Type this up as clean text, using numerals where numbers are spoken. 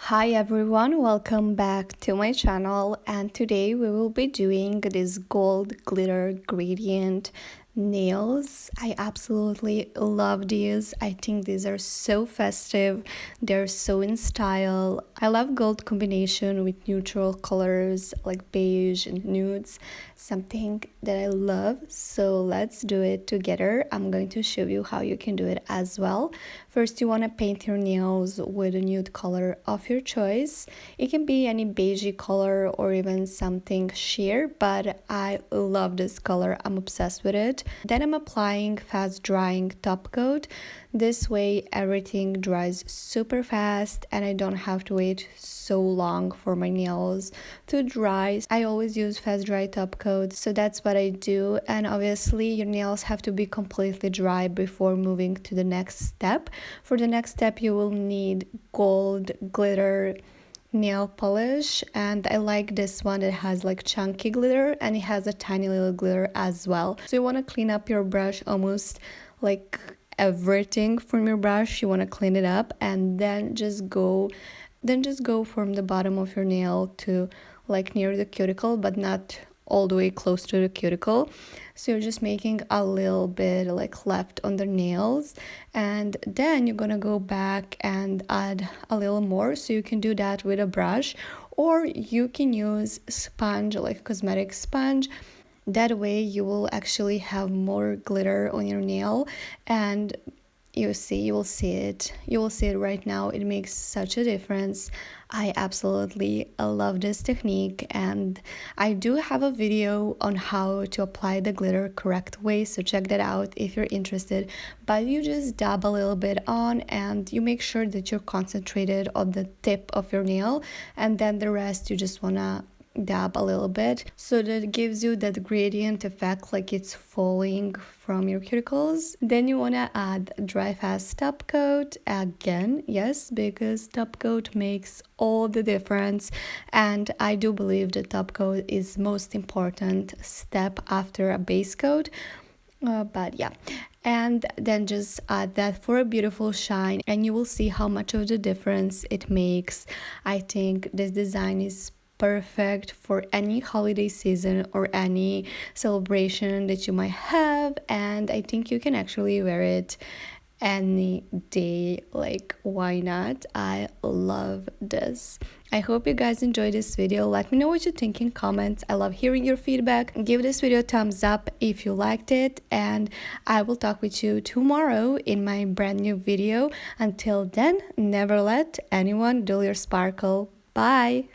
Hi everyone, welcome back to my channel, and today we will be doing this gold glitter gradient nails. I absolutely love these. I think these are so festive, they're so in style. I love gold combination with neutral colors like beige and nudes, something that I love. So let's do it together. I'm going to show you how you can do it as well. First, you want to paint your nails with a nude color of your choice. It can be any beigey color or even something sheer, but I love this color. I'm obsessed with it. Then I'm applying fast drying top coat. This way everything dries super fast and I don't have to wait so long for my nails to dry. I always use fast dry top coat, so that's what I do. And obviously your nails have to be completely dry before moving to the next step. For the next step you will need gold glitter nail polish, and I like this one that has like chunky glitter and it has a tiny little glitter as well. So you want to clean up your brush, almost like everything from your brush. You want to clean it up and then just go from the bottom of your nail to like near the cuticle, but not all the way close to the cuticle. So you're just making a little bit like left on the nails, and then you're gonna go back and add a little more. So you can do that with a brush, or you can use sponge, like cosmetic sponge. That way you will actually have more glitter on your nail, and you will see it right now. It makes such a difference. I absolutely love this technique, and I do have a video on how to apply the glitter correct way, so check that out if you're interested. But you just dab a little bit on and you make sure that you're concentrated on the tip of your nail, and then the rest you just wanna dab a little bit, so that it gives you that gradient effect, like it's falling from your cuticles. Then you want to add dry fast top coat again, yes, because top coat makes all the difference, and I do believe the top coat is most important step after a base coat. But yeah, and then just add that for a beautiful shine, and you will see how much of the difference it makes. I think this design is perfect for any holiday season or any celebration that you might have, and I think you can actually wear it any day. Like, why not? I love this. I hope you guys enjoyed this video. Let me know what you think in comments. I love hearing your feedback. Give this video a thumbs up if you liked it, and I will talk with you tomorrow in my brand new video. Until then, never let anyone dull your sparkle. Bye.